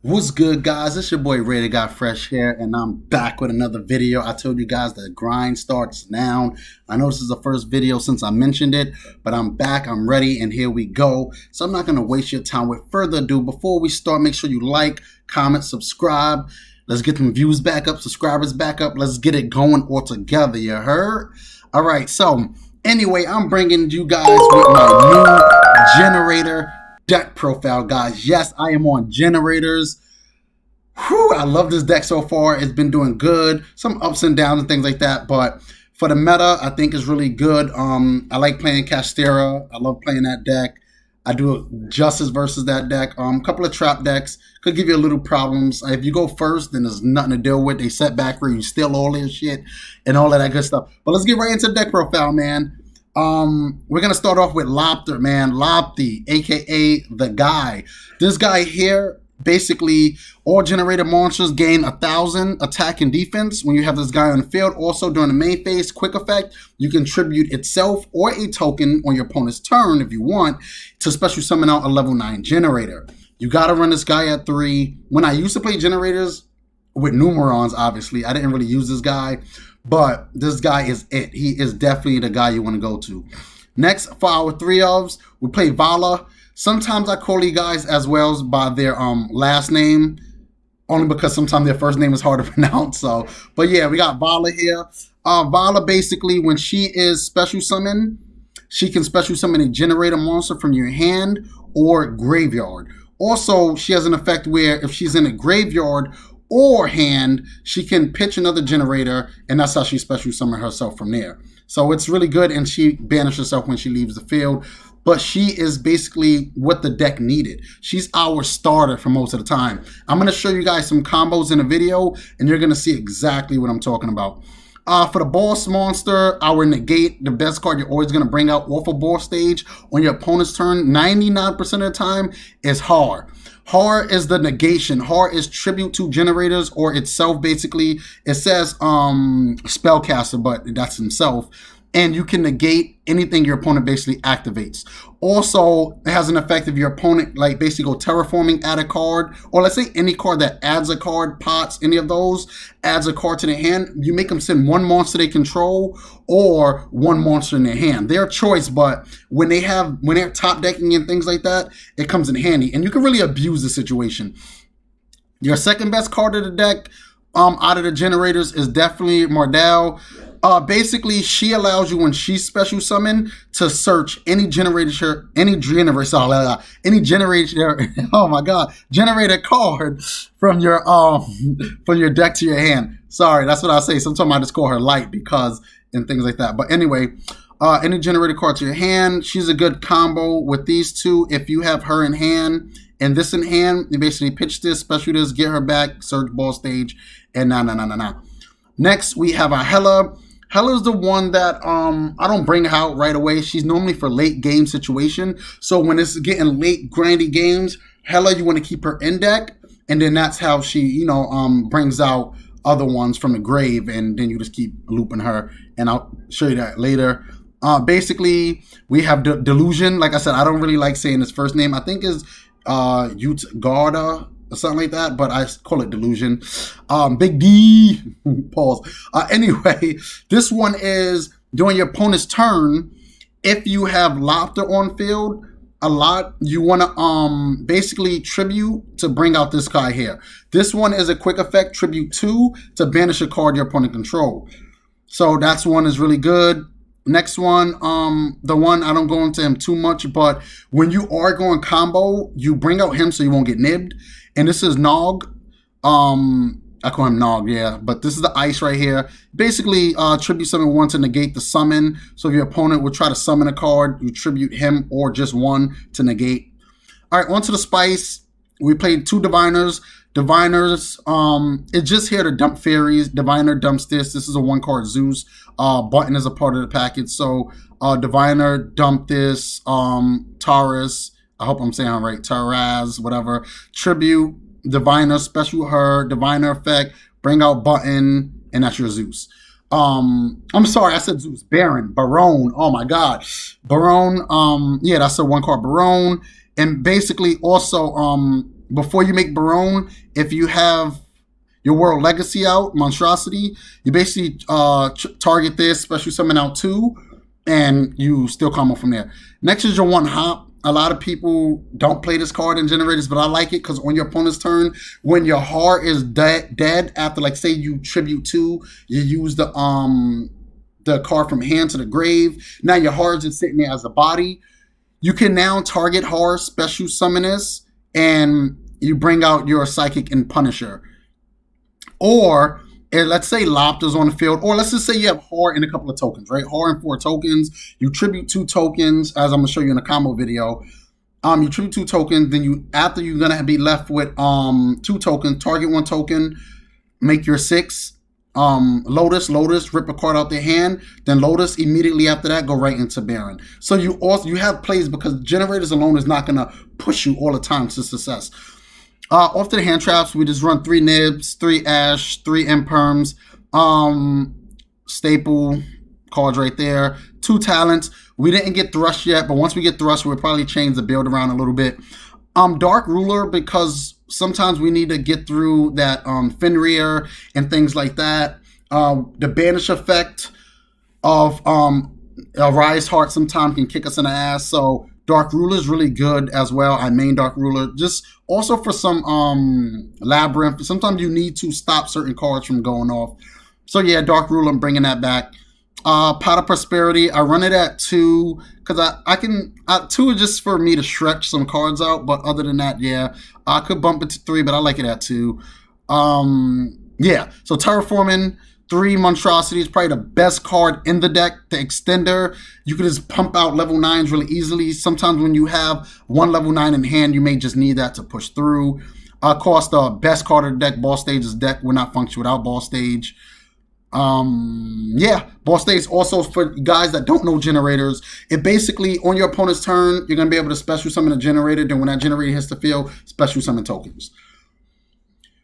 What's good, guys? It's your boy Ray that got fresh here, and I'm back with another video. I told you guys the grind starts now. I know this is the first video since I mentioned it, but I'm back, I'm ready, and here we go. So I'm not going to waste your time. With further ado, before we start, make sure you like, comment, subscribe. Let's get them views back up, subscribers back up. Let's get it going all together, you heard? All right, so anyway, I'm bringing you guys with my new Generaider deck profile, guys. Yes, I am on Generators. Whew, I love this deck so far. It's been doing good. Some ups and downs and things like that, but for the meta, I think it's really good. I like playing Castera. I love playing that deck. I do justice versus that deck. A couple of trap decks could give you a little problems. If you go first, then there's nothing to deal with. They set back where you steal all this shit and all of that good stuff. But let's get right into the deck profile, man. We're gonna start off with Lopter, man. Lopty, aka the guy. This guy here, basically, all generated monsters gain 1,000 attack and defense when you have this guy on the field. Also, during the main phase, quick effect, you can tribute itself or a token on your opponent's turn if you want to special summon out a level 9 generator. You gotta run this guy at 3. When I used to play generators with Numerons, obviously, I didn't really use this guy. But this guy is it. He is definitely the guy you want to go to. Next, for our 3-ofs, we play Vala. Sometimes I call these guys as well by their last name, only because sometimes their first name is hard to pronounce. So, but yeah, we got Vala here. Vala, basically, when she is special summoned, she can special summon a generator monster from your hand or graveyard. Also, she has an effect where if she's in a graveyard or hand, she can pitch another generator, and that's how she special summon herself from there. So it's really good, and she banishes herself when she leaves the field. But she is basically what the deck needed. She's our starter for most of the time. I'm going to show you guys some combos in the video, and you're going to see exactly what I'm talking about. For the boss monster, our negate, the best card you're always going to bring out off a boss stage on your opponent's turn, 99% of the time, is Har. Har is the negation. Har is tribute to generators or itself, basically. It says spellcaster, but that's himself. And you can negate anything your opponent basically activates. Also, it has an effect if your opponent, like, basically go terraforming, add a card, or let's say any card that adds a card, pots, any of those, adds a card to their hand. You make them send one monster they control or one monster in their hand. Their choice, but when they're top decking and things like that, it comes in handy. And you can really abuse the situation. Your second best card of the deck, out of the generators, is definitely Mardell. Basically, she allows you, when she's special summoned, to search any generator, oh my god, generator card from your deck to your hand. Sorry, that's what I say. Sometimes I just call her light because, and things like that. But anyway, any generator card to your hand, she's a good combo with these two. If you have her in hand and this in hand, you basically pitch this, special this, get her back, search ball stage, and nah. Next, we have a Hela. Hela's the one that I don't bring her out right away. She's normally for late game situation. So when it's getting late grindy games, Hela, you want to keep her in deck, and then that's how she, brings out other ones from the grave, and then you just keep looping her, and I'll show you that later. Basically, we have Delusion. Like I said, I don't really like saying his first name. I think is D.D.Godz or something like that, but I call it Delusion. Big D, pause. Anyway, this one is during your opponent's turn. If you have Lopter on field a lot, you want to basically tribute to bring out this guy here. This one is a quick effect, tribute 2 to banish a card your opponent control. So that's one is really good. Next one, the one, I don't go into him too much, but when you are going combo, you bring out him so you won't get nibbed. And this is Nog. I call him Nog, yeah. But this is the ice right here. Basically, tribute summon 1 to negate the summon. So if your opponent would try to summon a card, you tribute him or just 1 to negate. All right, on to the spice. We played 2 diviners. Diviners, it's just here to dump fairies. Diviner dumps this. This is a 1-card Zeus. Button is a part of the package. So Diviner dump this. Taurus, I hope I'm saying it right. Taraz, whatever. Tribute, Diviner, special her, Diviner effect, bring out Button, and that's your Zeus. I'm sorry, I said Zeus. Baron, Baron. Oh my god. Baron, yeah, that's a 1-card Baron. And basically also before you make Barone, if you have your World Legacy out, Monstrosity, you basically target this, special summon out 2, and you still combo from there. Next is your 1 hop. A lot of people don't play this card in Generators, but I like it because on your opponent's turn, when your heart is dead after, like, say you tribute 2, you use the card from hand to the grave. Now your heart is just sitting there as a body. You can now target horror, special summon this, and you bring out your Psychic and Punisher. Or, let's say Lopter's on the field, or let's just say you have horror and a couple of tokens, right? Horror and 4 tokens. You tribute 2 tokens, as I'm going to show you in a combo video. You tribute 2 tokens, then after you're going to be left with 2 tokens, target 1 token, make your 6. Lotus, rip a card out their hand, then Lotus, immediately after that, go right into Baron. So you have plays, because Generators alone is not going to push you all the time to success. Off to the hand traps, we just run 3 Nibs, 3 Ash, 3 Imperms, staple cards right there, 2 Talents. We didn't get Thrust yet, but once we get Thrust, we'll probably change the build around a little bit. Dark Ruler, because sometimes we need to get through that Fenrir and things like that. The Banish effect of a Rise Heart sometimes can kick us in the ass, so Dark Ruler is really good as well. I main Dark Ruler. Just also for some Labyrinth. Sometimes you need to stop certain cards from going off. So yeah, Dark Ruler, I'm bringing that back. Pot of Prosperity, I run it at 2 because I can 2 is just for me to stretch some cards out, but other than that, yeah, I could bump it to 3, but I like it at 2. Yeah, so Terraforming, 3 Monstrosities, probably the best card in the deck. The Extender, you can just pump out level 9s really easily. Sometimes when you have 1 level 9 in hand, you may just need that to push through. Of course, the best card of the deck, Ball Stage's deck will not function without Ball Stage. Yeah, Ball Stage also, for guys that don't know Generators, it basically, on your opponent's turn, you're going to be able to special summon a Generator. Then when that Generator hits the field, special summon tokens.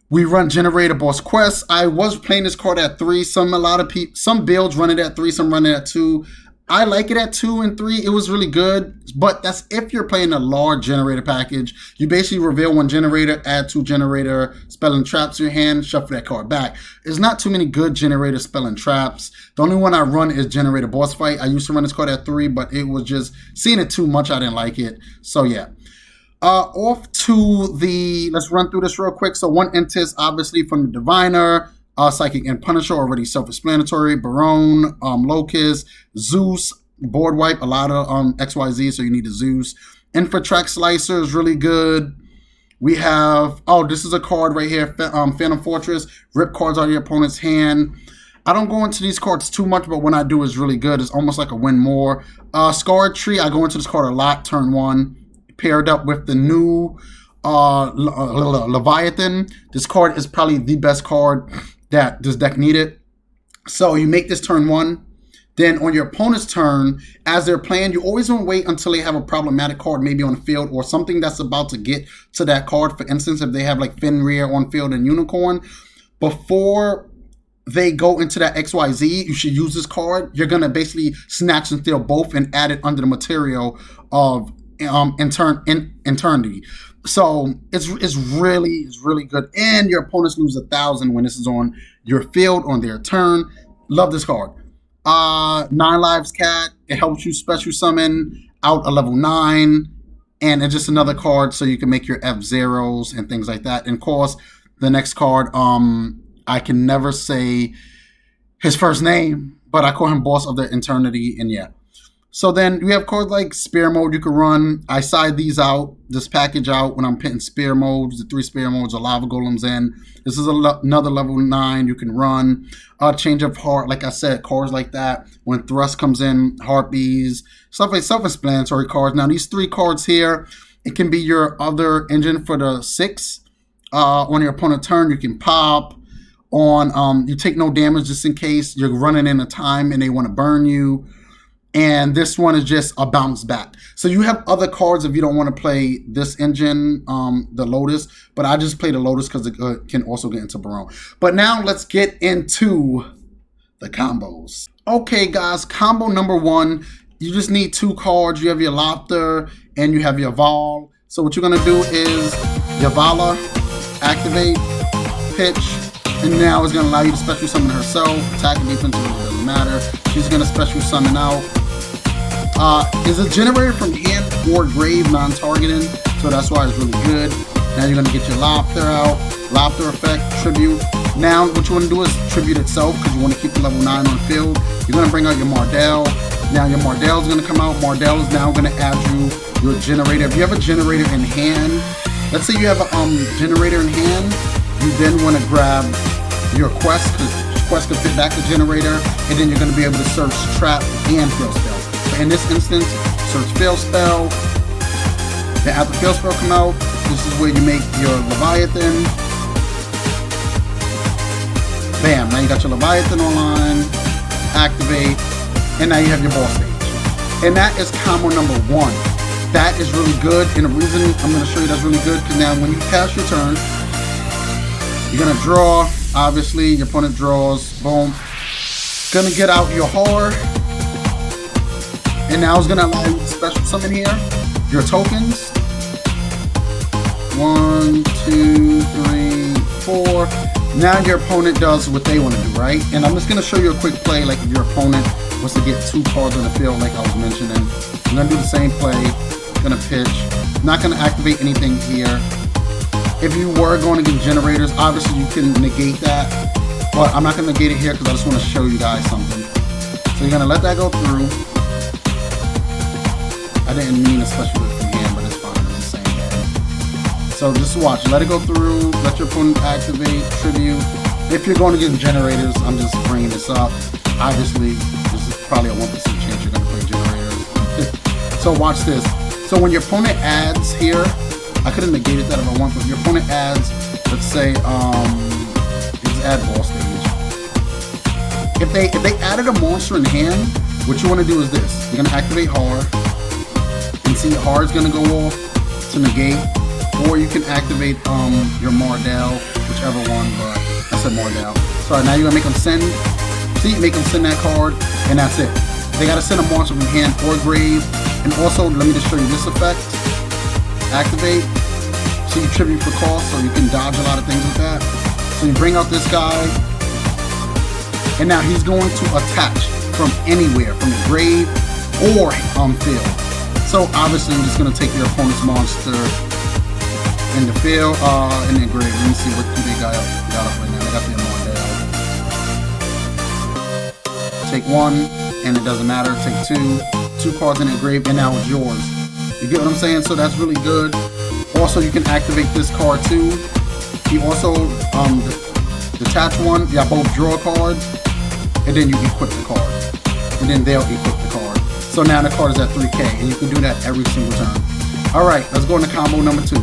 We run Generaider Boss Quest. I was playing this card at 3. Some builds run it at 3, some run it at 2. I like it at 2 and 3. It was really good, but that's if you're playing a large Generator package. You basically reveal 1 Generator, add 2 Generator, spelling traps in your hand, shuffle that card back. There's not too many good Generator spelling traps. The only one I run is Generator Boss Fight. I used to run this card at 3, but it was just seeing it too much. I didn't like it. So yeah. Off to the, let's run through this real quick. So 1 Intis, obviously from the Diviner, Psychic and Punisher, already self-explanatory. Barone, Locust, Zeus, board wipe, a lot of XYZ, so you need a Zeus. Infratrack Slicer is really good. We have, this is a card right here, Phantom Fortress, rip cards out of your opponent's hand. I don't go into these cards too much, but when I do, it's really good. It's almost like a win more. Scarred Tree, I go into this card a lot, turn 1. Paired up with the new Leviathan. This card is probably the best card that this deck needed. So you make this turn 1. Then on your opponent's turn, as they're playing, you always want to wait until they have a problematic card maybe on the field or something that's about to get to that card. For instance, if they have like Fenrir on field and Unicorn, before they go into that XYZ, you should use this card. You're going to basically snatch and steal both and add it under the material of Eternity. So it's really good, and your opponents lose 1,000 when this is on your field on their turn. Love this card. 9 Lives Cat, it helps you special summon out a level 9, and it's just another card so you can make your F-Zeros and things like that. And of course, the next card, I can never say his first name, but I call him Boss of the Eternity, and yeah. So then we have cards like Spear Mode you can run. I side these out, this package out when I'm pitting Spear Modes, the 3 Spear Modes, the Lava Golems in. This is another level 9 you can run. Change of Heart, like I said, cards like that. When Thrust comes in, Heartbeats, stuff like self-explanatory cards. Now these 3 cards here, it can be your other engine for the 6. On your opponent's turn, you can pop. You take no damage just in case you're running in a time and they want to burn you. And this one is just a bounce back. So you have other cards if you don't want to play this engine, the Lotus. But I just play the Lotus because it can also get into Barone. But now let's get into the combos. Okay, guys, combo number 1. You just need 2 cards. You have your Lopter and you have your Vol. So what you're going to do is Yavala, activate, pitch, and now it's gonna allow you to special summon herself. Attack and defense really doesn't matter. She's gonna special summon out. Is a generator from hand or grave, non-targeting, so that's why it's really good. Now you're gonna get your Lobster out, Lobster effect, tribute. Now what you wanna do is tribute itself because you wanna keep the level 9 on the field. You're gonna bring out your Mardell. Now your Mardell is gonna come out. Mardell is now gonna add you your generator. If you have a generator in hand, let's say you have a generator in hand, you then wanna grab your quest because quest can fit back the generator, and then you're gonna be able to search trap and fail spell. So in this instance, search fail spell. Then after fail spell come out, this is where you make your Leviathan. Bam, now you got your Leviathan online, activate, and now you have your boss stage. And that is combo number 1. That is really good, and the reason I'm going to show you that's really good, because now when you pass your turn, you're going to draw, obviously, your opponent draws, boom. Going to get out your horror, and now it's going to allow you to special summon here, your tokens. 1, 2, 3, 4. Now your opponent does what they want to do, right? And I'm just going to show you a quick play, like if your opponent was to get 2 cards on the field, like I was mentioning. I'm going to do the same play. Going to pitch. Not going to activate anything here. If you were going to get generators, obviously you can negate that, but I'm not going to negate it here because I just want to show you guys something. So you're going to let that go through. I didn't mean to special it from hand, but it's fine. It's the same thing. So just watch. Let it go through. Let your opponent activate, tribute. If you're going to get generators, I'm just bringing this up. Obviously, this is probably a 1% chance you're going to play generators. So watch this. So when your opponent adds here, I could have negated that if I want, but if your opponent adds, let's say, just add ball stage. If they added a monster in hand, what you want to do is this. You're going to activate hard, and see hard's going to go off to negate, or you can activate your Mardell, whichever one, but I said Mardell. Sorry, now you're going to make them send. See, make them send that card, and that's it. They got to send a monster from hand or grave. And also, let me just show you this effect. Activate. So you tribute for cost, so you can dodge a lot of things with that. So you bring out this guy, and now he's going to attach from anywhere, from the grave or field. So obviously, I'm just going to take your opponent's monster in the field, in the grave. Let me see what they got up right now. They got the Mardell. Take 1, and it doesn't matter. Take 2 cards in the grave, and now it's yours. You get what I'm saying? So that's really good. Also, you can activate this card too. You also detach one. You got both draw cards, and then you equip the card, and then they'll equip the card. So now the card is at 3K, and you can do that every single time. All right, let's go into combo number 2.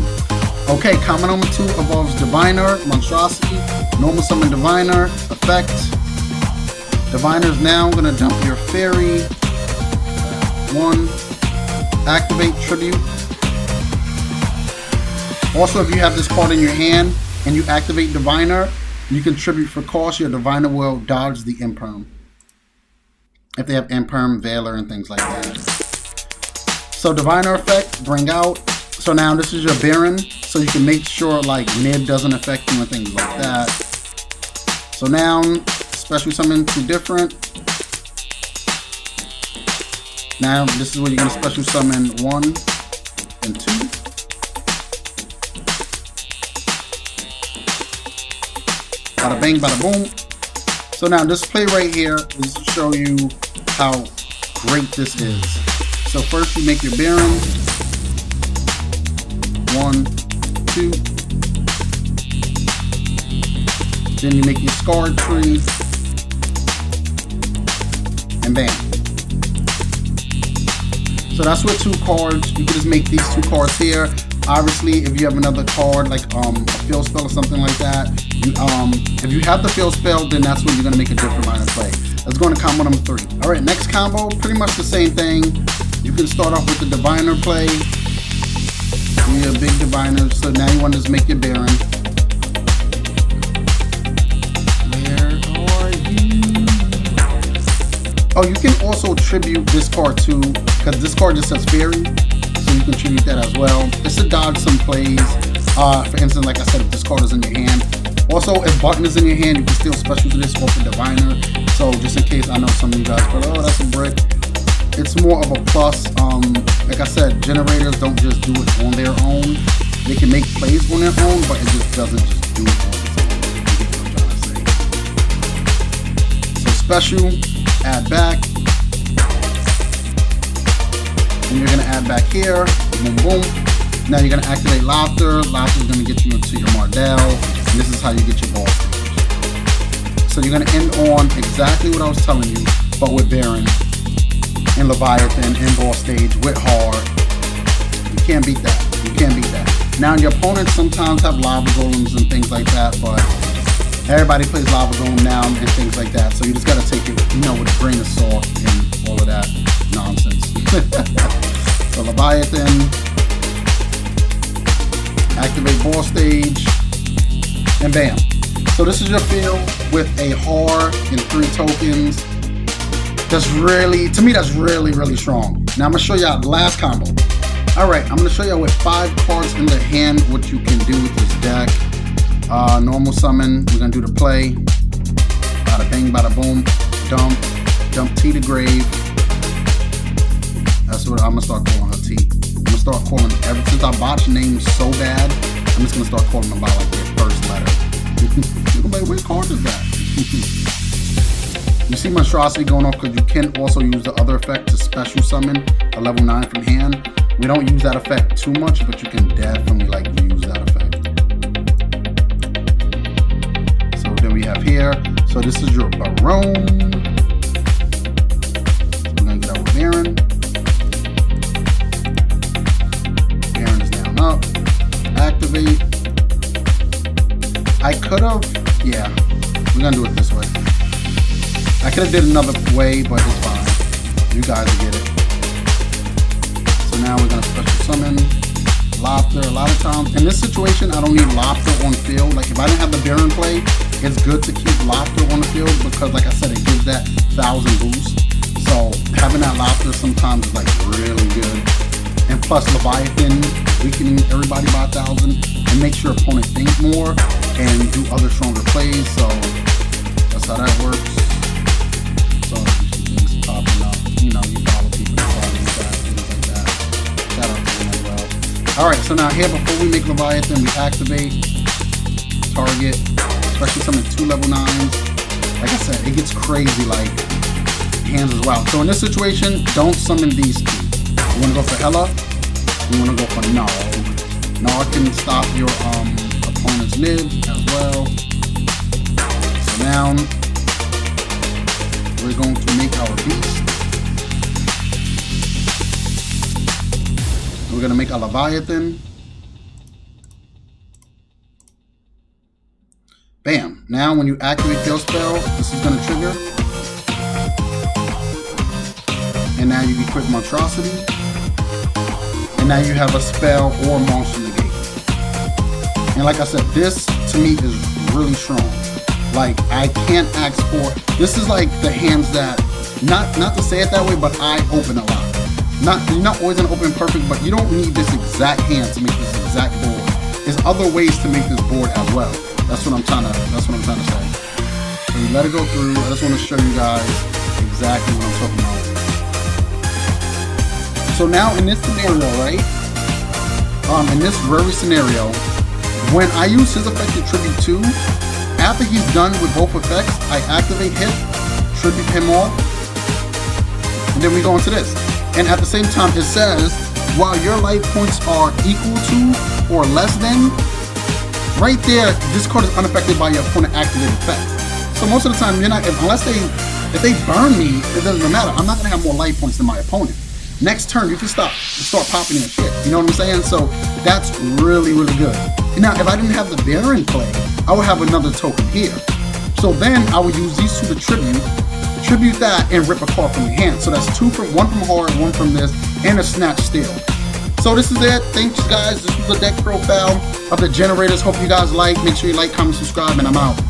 Okay, combo number 2 involves Diviner, Monstrosity, Normal Summon Diviner, Effect. Diviner's now going to dump your Fairy. 1, activate Tribute. Also, if you have this card in your hand and you activate Diviner, you can tribute for cost. Your Diviner will dodge the Imperm. If they have Imperm, Veiler, and things like that. So Diviner effect, bring out. So now this is your Baron, so you can make sure like Nib doesn't affect you and things like that. So now, special summon 2 different. Now this is where you're going to special summon 1 and 2. Bada bang, bada boom. So now this play right here is to show you how great this is. So first you make your Baron. 1, 2. Then you make your Scarred Tree. And bam. So that's with 2 cards. You can just make these 2 cards here. Obviously, if you have another card like a field spell or something like that, if you have the field spell, then that's when you're gonna make a different line of play. Let's go into combo number 3. All right, next combo, pretty much the same thing. You can start off with the Diviner play. You're a big Diviner, so now you want to just make your Baron. Where are you? Oh, you can also tribute this card too, because this card just says Fairy, so you can tribute that as well. It's to dodge some plays. For instance, like I said, if this card is in your hand. Also, if button is in your hand, you can still special to this or for diviner. So just in case, I know some of you guys go, oh, that's a brick. It's more of a plus. Like I said, generators don't just do it on their own. They can make plays on their own, but it just doesn't just do it on its own. You get what I'm trying to say. So special, add back. And you're gonna add back here, boom, boom. Now you're gonna activate Laughter. Laughter is gonna get you into your Mardell. And this is how you get your ball stage. So you're gonna end on exactly what I was telling you, but with Baron and Leviathan and ball stage with hard. You can't beat that. You can't beat that. Now your opponents sometimes have lava golems and things like that, but everybody plays lava golem now and things like that. So you just gotta take it, you know, with a grain of salt and all of that nonsense. So Leviathan, activate ball stage, and bam. So this is your field with a hard and 3 tokens. That's really, to me, that's really, really strong. Now I'm gonna show y'all the last combo. All right, I'm gonna show y'all with 5 cards in the hand what you can do with this deck. Normal summon, we're gonna do the play. Bada bang, bada boom, dump T to grave. That's what I'm gonna start calling her T. I'm gonna start calling, ever since I botched names so bad, I'm just gonna start calling them by like their first letter. You're gonna be like, which card is that? You see monstrosity going off because you can also use the other effect to special summon a level 9 from hand. We don't use that effect too much, but you can definitely like use that effect. So then we have here. So this is your Baron. So we're gonna get our Baron. Baron is down up. Activate. I could have, yeah. We're gonna do it this way. I could have did another way, but it's fine. You guys will get it. So now we're gonna special summon Laughter. A lot of times, in this situation, I don't need Laughter on field. Like if I didn't have the Baron play, it's good to keep Laughter on the field because like I said, it gives that 1000 boost. So having that Laughter sometimes is like really good. And plus Leviathan, weakening everybody by 1000 and makes your opponent think more and do other stronger plays. So that's how that works. So things popping up, you know, you follow people, things like that. Shout out to them as well. Alright, so now here before we make Leviathan, we activate, target, especially some of the 2 level 9s. Like I said, it gets crazy like hands as well. So in this situation, don't summon these 2. You wanna go for Hela, you wanna go for Nog. Nog can stop your opponent's mid as well. So now we're going to make our beast. We're going to make a Leviathan. Bam. Now when you activate your spell, this is going to trigger. And now you equip Monstrosity. And now you have a spell or monster negate. And like I said, this to me is really strong. Like I can't ask for, this is like the hands that, not to say it that way, but I open a lot. You're not always gonna open perfect, but you don't need this exact hand to make this exact board. There's other ways to make this board as well. That's what I'm trying to say. So you let it go through. I just want to show you guys exactly what I'm talking about. So now in this scenario, right? In this very scenario, when I use his effect to tribute 2, after he's done with both effects, I activate hit, tribute him off, and then we go into this. And at the same time, it says, while your life points are equal to or less than, right there, this card is unaffected by your opponent activated effects. So most of the time, you're not, if they burn me, it doesn't matter. I'm not gonna have more life points than my opponent. Next turn, you can start popping your shit. You know what I'm saying? So that's really, really good. Now, if I didn't have the Baron play, I would have another token here. So then I would use these 2 to tribute that, and rip a card from your hand. So that's 2 from, 1 from hard, 1 from this, and a snatch steel. So this is it. Thanks guys. This was the deck profile of the generators. Hope you guys like. Make sure you like, comment, subscribe, and I'm out.